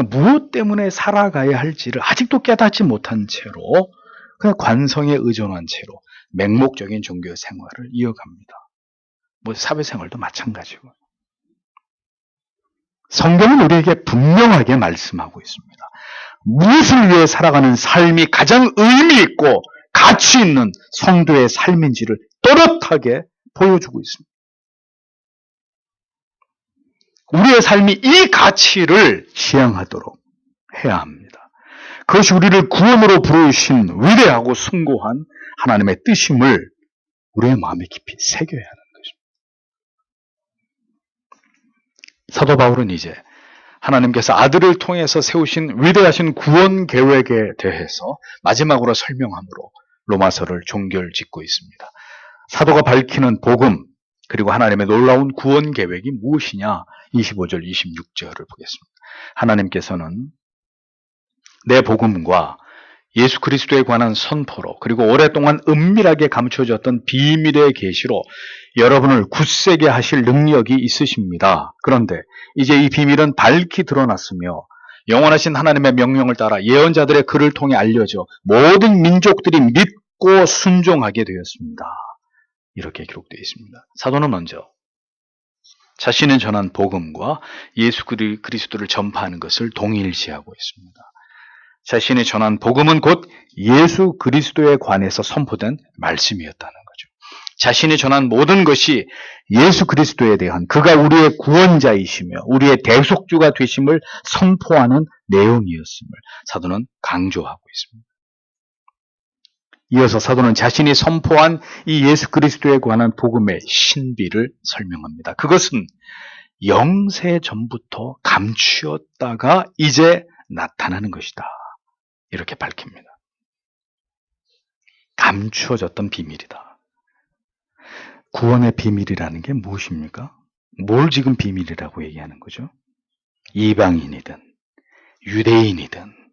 무엇 때문에 살아가야 할지를 아직도 깨닫지 못한 채로 그냥 관성에 의존한 채로 맹목적인 종교 생활을 이어갑니다. 사회생활도 마찬가지고. 성경은 우리에게 분명하게 말씀하고 있습니다. 무엇을 위해 살아가는 삶이 가장 의미 있고 가치 있는 성도의 삶인지를 또렷하게 보여주고 있습니다. 우리의 삶이 이 가치를 지향하도록 해야 합니다. 그것이 우리를 구원으로 부르신 위대하고 숭고한 하나님의 뜻임을 우리의 마음에 깊이 새겨야 하는 것입니다. 사도 바울은 이제 하나님께서 아들을 통해서 세우신 위대하신 구원 계획에 대해서 마지막으로 설명함으로 로마서를 종결짓고 있습니다. 사도가 밝히는 복음, 그리고 하나님의 놀라운 구원 계획이 무엇이냐? 25절, 26절을 보겠습니다. 하나님께서는 내 복음과 예수 그리스도에 관한 선포로, 그리고 오랫동안 은밀하게 감춰졌던 비밀의 계시로 여러분을 굳세게 하실 능력이 있으십니다. 그런데 이제 이 비밀은 밝히 드러났으며 영원하신 하나님의 명령을 따라 예언자들의 글을 통해 알려져 모든 민족들이 믿고 순종하게 되었습니다. 이렇게 기록되어 있습니다. 사도는 먼저 자신이 전한 복음과 예수 그리스도를 전파하는 것을 동일시하고 있습니다. 자신이 전한 복음은 곧 예수 그리스도에 관해서 선포된 말씀이었다는 거죠. 자신이 전한 모든 것이 예수 그리스도에 대한, 그가 우리의 구원자이시며 우리의 대속주가 되심을 선포하는 내용이었음을 사도는 강조하고 있습니다. 이어서 사도는 자신이 선포한 이 예수 그리스도에 관한 복음의 신비를 설명합니다. 그것은 영세 전부터 감추었다가 이제 나타나는 것이다. 이렇게 밝힙니다. 감추어졌던 비밀이다. 구원의 비밀이라는 게 무엇입니까? 뭘 지금 비밀이라고 얘기하는 거죠? 이방인이든 유대인이든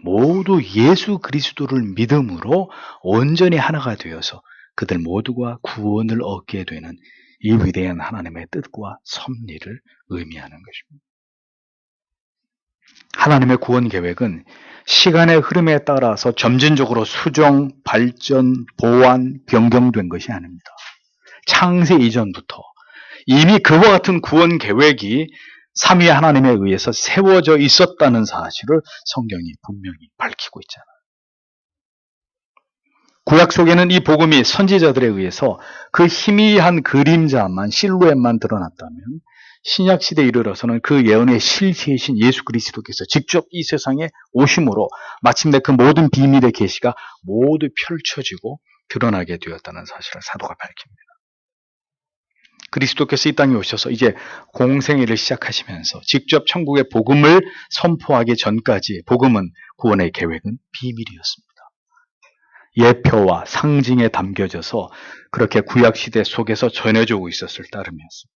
모두 예수 그리스도를 믿음으로 온전히 하나가 되어서 그들 모두가 구원을 얻게 되는 이 위대한 하나님의 뜻과 섭리를 의미하는 것입니다. 하나님의 구원 계획은 시간의 흐름에 따라서 점진적으로 수정, 발전, 보완, 변경된 것이 아닙니다. 창세 이전부터 이미 그와 같은 구원 계획이 삼위 하나님에 의해서 세워져 있었다는 사실을 성경이 분명히 밝히고 있잖아요. 구약 속에는 이 복음이 선지자들에 의해서 그 희미한 그림자만, 실루엣만 드러났다면 신약 시대에 이르러서는 그 예언의 실체이신 예수 그리스도께서 직접 이 세상에 오심으로 마침내 그 모든 비밀의 계시가 모두 펼쳐지고 드러나게 되었다는 사실을 사도가 밝힙니다. 그리스도께서 이 땅에 오셔서 이제 공생애를 시작하시면서 직접 천국의 복음을 선포하기 전까지 복음은, 구원의 계획은 비밀이었습니다. 예표와 상징에 담겨져서 그렇게 구약시대 속에서 전해져 오고 있었을 따름이었습니다.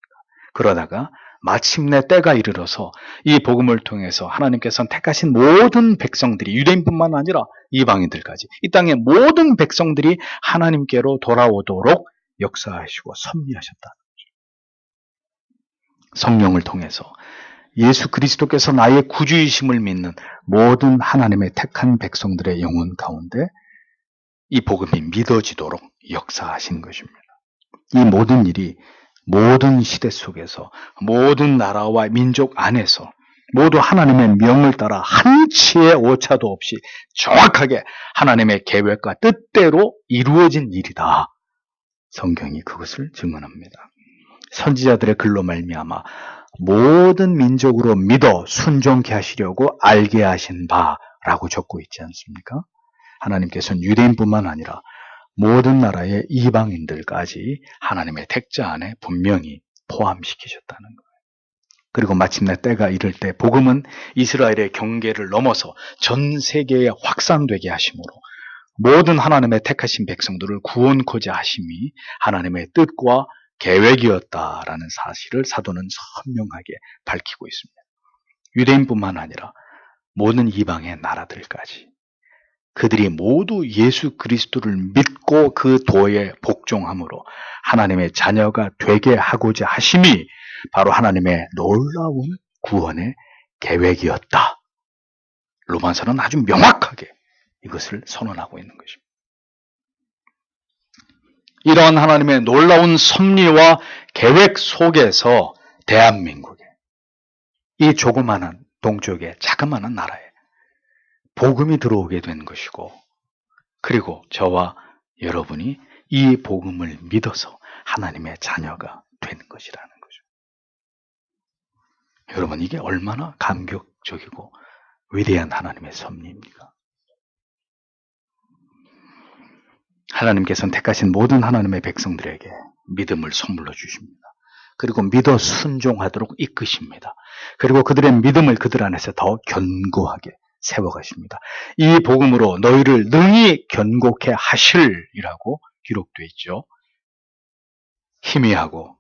그러다가 마침내 때가 이르러서 이 복음을 통해서 하나님께서는 택하신 모든 백성들이, 유대인뿐만 아니라 이방인들까지 이 땅의 모든 백성들이 하나님께로 돌아오도록 역사하시고 섭리하셨다. 성령을 통해서 예수 그리스도께서 나의 구주이심을 믿는 모든 하나님의 택한 백성들의 영혼 가운데 이 복음이 믿어지도록 역사하신 것입니다. 이 모든 일이 모든 시대 속에서 모든 나라와 민족 안에서 모두 하나님의 명을 따라 한치의 오차도 없이 정확하게 하나님의 계획과 뜻대로 이루어진 일이다. 성경이 그것을 증언합니다. 선지자들의 글로 말미암아 모든 민족으로 믿어 순종케 하시려고 알게 하신 바라고 적고 있지 않습니까? 하나님께서는 유대인뿐만 아니라 모든 나라의 이방인들까지 하나님의 택자 안에 분명히 포함시키셨다는 거예요. 그리고 마침내 때가 이를 때 복음은 이스라엘의 경계를 넘어서 전 세계에 확산되게 하심으로 모든 하나님의 택하신 백성들을 구원코자 하심이 하나님의 뜻과 계획이었다라는 사실을 사도는 선명하게 밝히고 있습니다. 유대인뿐만 아니라 모든 이방의 나라들까지 그들이 모두 예수 그리스도를 믿고 그 도에 복종함으로 하나님의 자녀가 되게 하고자 하심이 바로 하나님의 놀라운 구원의 계획이었다. 로마서는 아주 명확하게 이것을 선언하고 있는 것입니다. 이러한 하나님의 놀라운 섭리와 계획 속에서 대한민국에, 이 조그마한 동쪽의 자그마한 나라에 복음이 들어오게 된 것이고, 그리고 저와 여러분이 이 복음을 믿어서 하나님의 자녀가 된 것이라는 거죠. 여러분, 이게 얼마나 감격적이고 위대한 하나님의 섭리입니까? 하나님께서는 택하신 모든 하나님의 백성들에게 믿음을 선물로 주십니다. 그리고 믿어 순종하도록 이끄십니다. 그리고 그들의 믿음을 그들 안에서 더 견고하게 세워가십니다. 이 복음으로 너희를 능히 견고케 하실이라고 기록되어 있죠. 희미하고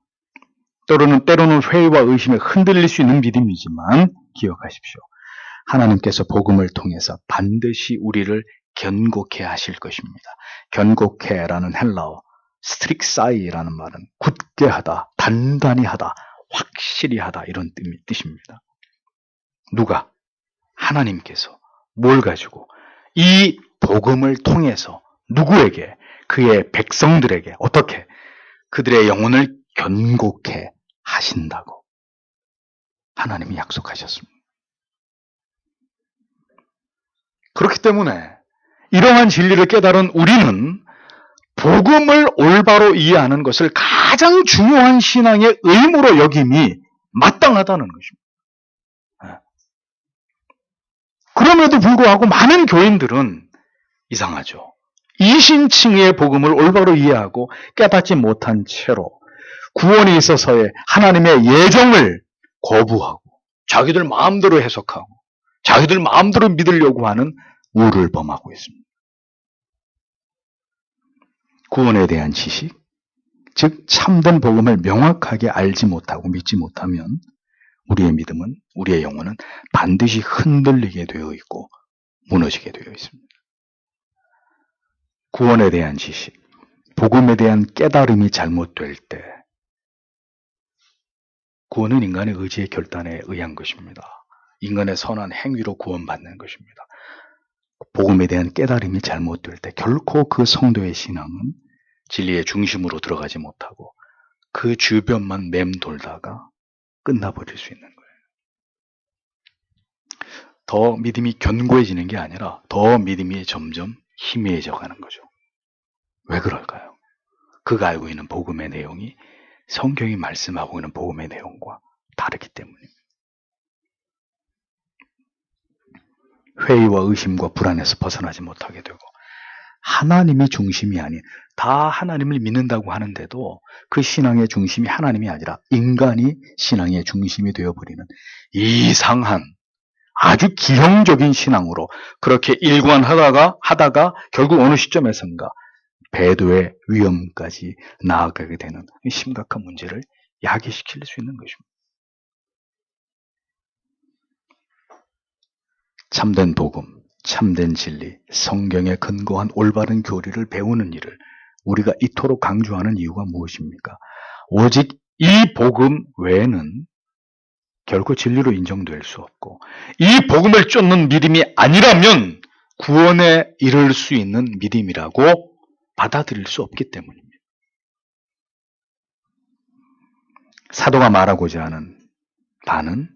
때로는 회의와 의심에 흔들릴 수 있는 믿음이지만 기억하십시오. 하나님께서 복음을 통해서 반드시 우리를 견고케 하실 것입니다. 견고케라는 헬라어 스트릭사이라는 말은 굳게 하다, 단단히 하다, 확실히 하다 이런 뜻입니다. 누가? 하나님께서 뭘 가지고 이 복음을 통해서 누구에게? 그의 백성들에게 어떻게? 그들의 영혼을 견고케 하신다고 하나님이 약속하셨습니다. 그렇기 때문에 이러한 진리를 깨달은 우리는 복음을 올바로 이해하는 것을 가장 중요한 신앙의 의무로 여김이 마땅하다는 것입니다. 그럼에도 불구하고 많은 교인들은 이상하죠. 이신칭의 복음을 올바로 이해하고 깨닫지 못한 채로 구원에 있어서의 하나님의 예정을 거부하고 자기들 마음대로 해석하고 자기들 마음대로 믿으려고 하는 우를 범하고 있습니다. 구원에 대한 지식, 즉 참된 복음을 명확하게 알지 못하고 믿지 못하면 우리의 믿음은, 우리의 영혼은 반드시 흔들리게 되어 있고 무너지게 되어 있습니다. 구원에 대한 지식, 복음에 대한 깨달음이 잘못될 때 구원은 인간의 의지의 결단에 의한 것입니다. 인간의 선한 행위로 구원받는 것입니다. 복음에 대한 깨달음이 잘못될 때 결코 그 성도의 신앙은 진리의 중심으로 들어가지 못하고 그 주변만 맴돌다가 끝나버릴 수 있는 거예요. 더 믿음이 견고해지는 게 아니라 더 믿음이 점점 희미해져 가는 거죠. 왜 그럴까요? 그가 알고 있는 복음의 내용이 성경이 말씀하고 있는 복음의 내용과 다르기 때문입니다. 회의와 의심과 불안에서 벗어나지 못하게 되고 하나님이 중심이 아닌 다 하나님을 믿는다고 하는데도 그 신앙의 중심이 하나님이 아니라 인간이 신앙의 중심이 되어버리는 이상한 아주 기형적인 신앙으로 그렇게 일관하다가 결국 어느 시점에선가 배도의 위험까지 나아가게 되는 심각한 문제를 야기시킬 수 있는 것입니다. 참된 복음, 참된 진리, 성경에 근거한 올바른 교리를 배우는 일을 우리가 이토록 강조하는 이유가 무엇입니까? 오직 이 복음 외에는 결코 진리로 인정될 수 없고 이 복음을 쫓는 믿음이 아니라면 구원에 이를 수 있는 믿음이라고 받아들일 수 없기 때문입니다. 사도가 말하고자 하는 바는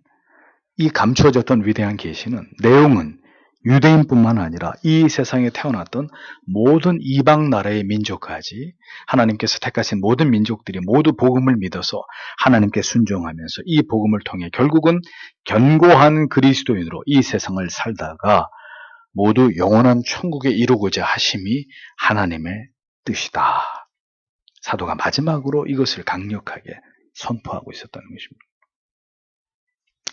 이 감추어졌던 위대한 계시는 내용은 유대인뿐만 아니라 이 세상에 태어났던 모든 이방 나라의 민족까지 하나님께서 택하신 모든 민족들이 모두 복음을 믿어서 하나님께 순종하면서 이 복음을 통해 결국은 견고한 그리스도인으로 이 세상을 살다가 모두 영원한 천국에 이루고자 하심이 하나님의 뜻이다. 사도가 마지막으로 이것을 강력하게 선포하고 있었다는 것입니다.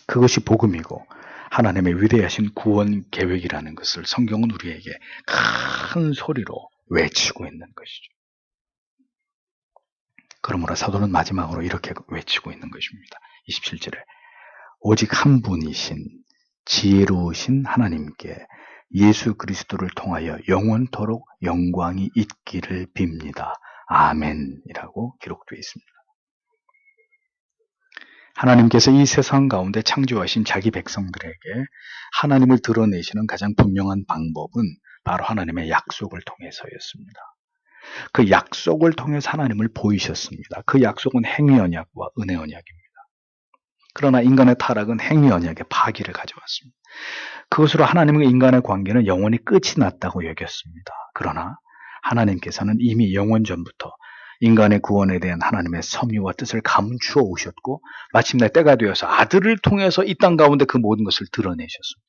그것이 복음이고 하나님의 위대하신 구원 계획이라는 것을 성경은 우리에게 큰 소리로 외치고 있는 것이죠. 그러므로 사도는 마지막으로 이렇게 외치고 있는 것입니다. 27절에 오직 한 분이신 지혜로우신 하나님께 예수 그리스도를 통하여 영원토록 영광이 있기를 빕니다. 아멘이라고 기록되어 있습니다. 하나님께서 이 세상 가운데 창조하신 자기 백성들에게 하나님을 드러내시는 가장 분명한 방법은 바로 하나님의 약속을 통해서였습니다. 그 약속을 통해서 하나님을 보이셨습니다. 그 약속은 행위 언약과 은혜 언약입니다. 그러나 인간의 타락은 행위 언약의 파기를 가져왔습니다. 그것으로 하나님과 인간의 관계는 영원히 끝이 났다고 여겼습니다. 그러나 하나님께서는 이미 영원 전부터 인간의 구원에 대한 하나님의 섭리와 뜻을 감추어 오셨고 마침내 때가 되어서 아들을 통해서 이 땅 가운데 그 모든 것을 드러내셨습니다.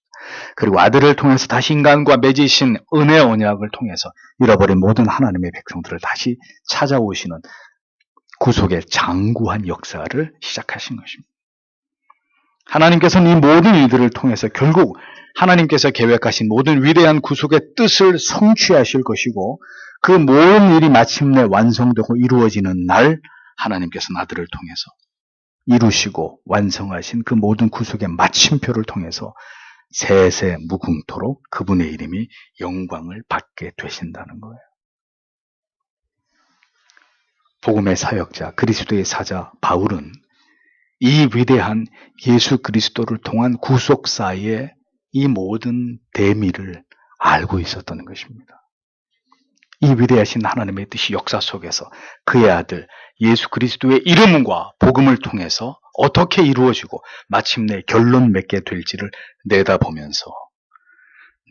그리고 아들을 통해서 다시 인간과 맺으신 은혜 언약을 통해서 잃어버린 모든 하나님의 백성들을 다시 찾아오시는 구속의 장구한 역사를 시작하신 것입니다. 하나님께서는 이 모든 일들을 통해서 결국 하나님께서 계획하신 모든 위대한 구속의 뜻을 성취하실 것이고, 그 모든 일이 마침내 완성되고 이루어지는 날 하나님께서는 아들을 통해서 이루시고 완성하신 그 모든 구속의 마침표를 통해서 세세 무궁토록 그분의 이름이 영광을 받게 되신다는 거예요. 복음의 사역자, 그리스도의 사자 바울은 이 위대한 예수 그리스도를 통한 구속사의 이 모든 대미를 알고 있었던 것입니다. 이 위대하신 하나님의 뜻이 역사 속에서 그의 아들 예수 그리스도의 이름과 복음을 통해서 어떻게 이루어지고 마침내 결론 맺게 될지를 내다보면서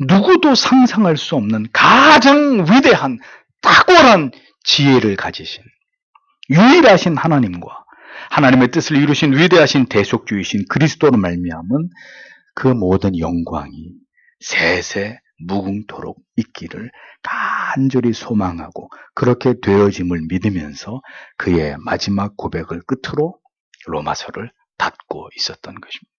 누구도 상상할 수 없는 가장 위대한 탁월한 지혜를 가지신 유일하신 하나님과 하나님의 뜻을 이루신 위대하신 대속주이신 그리스도로 말미암은 그 모든 영광이 세세 무궁토록 있기를 간절히 소망하고 그렇게 되어짐을 믿으면서 그의 마지막 고백을 끝으로 로마서를 닫고 있었던 것입니다.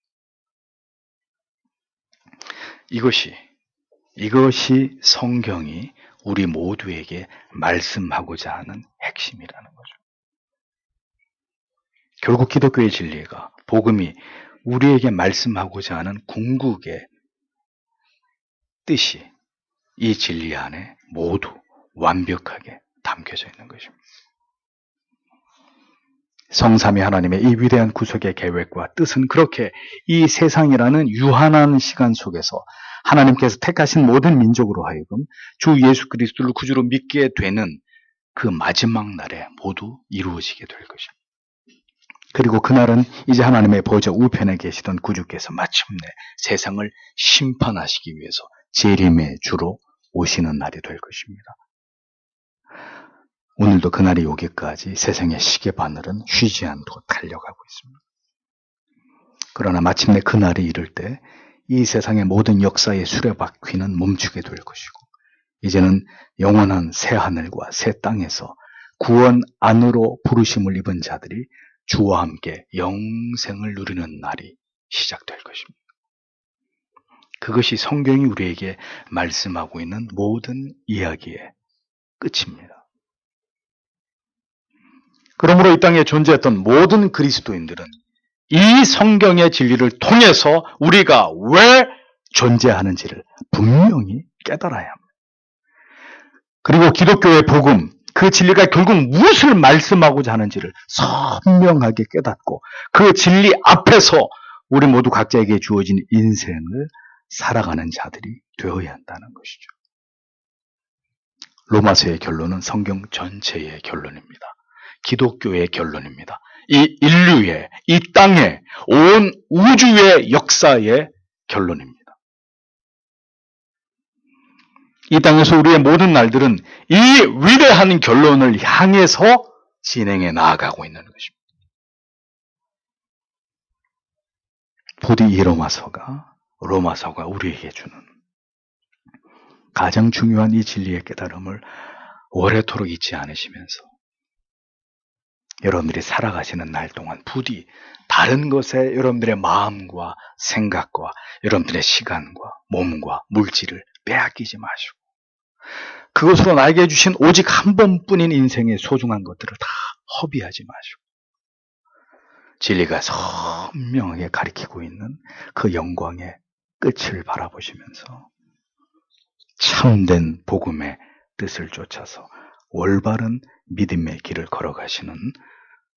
이것이 성경이 우리 모두에게 말씀하고자 하는 핵심이라는 거죠. 결국 기독교의 진리가, 복음이 우리에게 말씀하고자 하는 궁극의 뜻이 이 진리 안에 모두 완벽하게 담겨져 있는 것입니다. 성삼위 하나님의 이 위대한 구속의 계획과 뜻은 그렇게 이 세상이라는 유한한 시간 속에서 하나님께서 택하신 모든 민족으로 하여금 주 예수 그리스도를 구주로 믿게 되는 그 마지막 날에 모두 이루어지게 될 것입니다. 그리고 그날은 이제 하나님의 보좌 우편에 계시던 구주께서 마침내 세상을 심판하시기 위해서 재림의 주로 오시는 날이 될 것입니다. 오늘도 그날이 오기까지 세상의 시계 바늘은 쉬지 않고 달려가고 있습니다. 그러나 마침내 그날이 이를 때 이 세상의 모든 역사의 수레바퀴는 멈추게 될 것이고, 이제는 영원한 새 하늘과 새 땅에서 구원 안으로 부르심을 입은 자들이 주와 함께 영생을 누리는 날이 시작될 것입니다. 그것이 성경이 우리에게 말씀하고 있는 모든 이야기의 끝입니다. 그러므로 이 땅에 존재했던 모든 그리스도인들은 이 성경의 진리를 통해서 우리가 왜 존재하는지를 분명히 깨달아야 합니다. 그리고 기독교의 복음, 그 진리가 결국 무엇을 말씀하고자 하는지를 선명하게 깨닫고 그 진리 앞에서 우리 모두 각자에게 주어진 인생을 살아가는 자들이 되어야 한다는 것이죠. 로마서의 결론은 성경 전체의 결론입니다. 기독교의 결론입니다. 이 인류의, 이 땅의, 온 우주의 역사의 결론입니다. 이 땅에서 우리의 모든 날들은 이 위대한 결론을 향해서 진행해 나아가고 있는 것입니다. 부디 이 로마서가 우리에게 주는 가장 중요한 이 진리의 깨달음을 오래도록 잊지 않으시면서 여러분들이 살아가시는 날 동안 부디 다른 것에 여러분들의 마음과 생각과 여러분들의 시간과 몸과 물질을 빼앗기지 마시고 그것으로 나에게 주신 오직 한 번뿐인 인생의 소중한 것들을 다 허비하지 마시고 진리가 선명하게 가리키고 있는 그 영광의 끝을 바라보시면서 참된 복음의 뜻을 쫓아서 올바른 믿음의 길을 걸어가시는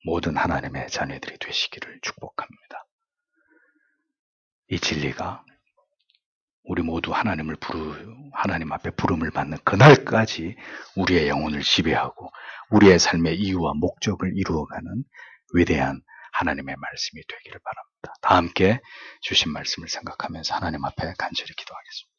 모든 하나님의 자녀들이 되시기를 축복합니다. 이 진리가 우리 모두 하나님 앞에 부름을 받는 그날까지 우리의 영혼을 지배하고 우리의 삶의 이유와 목적을 이루어가는 위대한 하나님의 말씀이 되기를 바랍니다. 다 함께 주신 말씀을 생각하면서 하나님 앞에 간절히 기도하겠습니다.